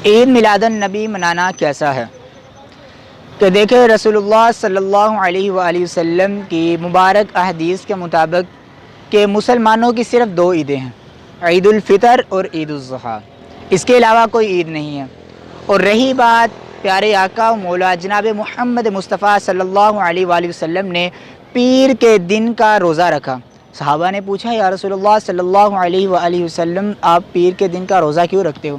عید میلاد النبی منانا کیسا ہے؟ کہ دیکھیں رسول اللہ صلی اللہ علیہ وآلہ وسلم کی مبارک احادیث کے مطابق کہ مسلمانوں کی صرف دو عیدیں ہیں، عید الفطر اور عید الاضحیٰ، اس کے علاوہ کوئی عید نہیں ہے۔ اور رہی بات پیارے آقا و مولا جناب محمد مصطفیٰ صلی اللہ علیہ وآلہ وسلم نے پیر کے دن کا روزہ رکھا، صحابہ نے پوچھا یا رسول اللہ صلی اللہ علیہ وآلہ وسلم آپ پیر کے دن کا روزہ کیوں رکھتے ہو؟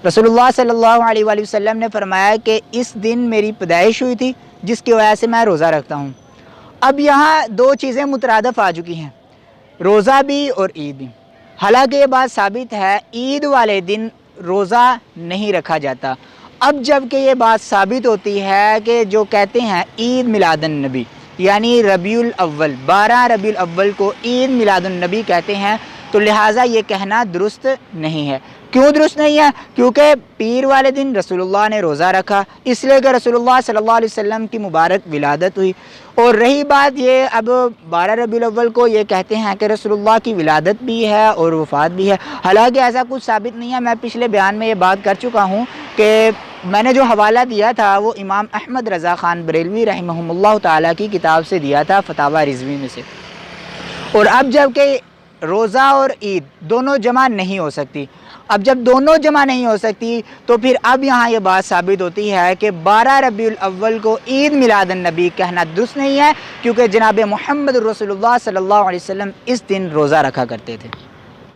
رسول اللہ صلی اللہ علیہ وآلہ وسلم نے فرمایا کہ اس دن میری پیدائش ہوئی تھی جس کی وجہ سے میں روزہ رکھتا ہوں۔ اب یہاں دو چیزیں مترادف آ چکی ہیں، روزہ بھی اور عید بھی۔ حالانکہ یہ بات ثابت ہے عید والے دن روزہ نہیں رکھا جاتا۔ اب جب کہ یہ بات ثابت ہوتی ہے کہ جو کہتے ہیں عید میلاد النبی یعنی ربیع الاول، 12 ربیع الاول کو عید میلاد النبی کہتے ہیں، تو لہٰذا یہ کہنا درست نہیں ہے۔ کیوں درست نہیں ہے؟ کیونکہ پیر والے دن رسول اللہ نے روزہ رکھا، اس لیے کہ رسول اللہ صلی اللہ علیہ وسلم کی مبارک ولادت ہوئی۔ اور رہی بات یہ اب 12 ربیع الاول کو یہ کہتے ہیں کہ رسول اللہ کی ولادت بھی ہے اور وفات بھی ہے، حالانکہ ایسا کچھ ثابت نہیں ہے۔ میں پچھلے بیان میں یہ بات کر چکا ہوں کہ میں نے جو حوالہ دیا تھا وہ امام احمد رضا خان بریلوی رحمہ اللہ تعالیٰ کی کتاب سے دیا تھا، فتاوی رضوی میں سے۔ اور اب جب کہ روزہ اور عید دونوں جمع نہیں ہو سکتی، اب جب دونوں جمع نہیں ہو سکتی تو پھر اب یہاں یہ بات ثابت ہوتی ہے کہ 12 ربیع الاول کو عید میلاد النبی کہنا درست نہیں ہے، کیونکہ جناب محمد رسول اللہ صلی اللہ علیہ وسلم اس دن روزہ رکھا کرتے تھے۔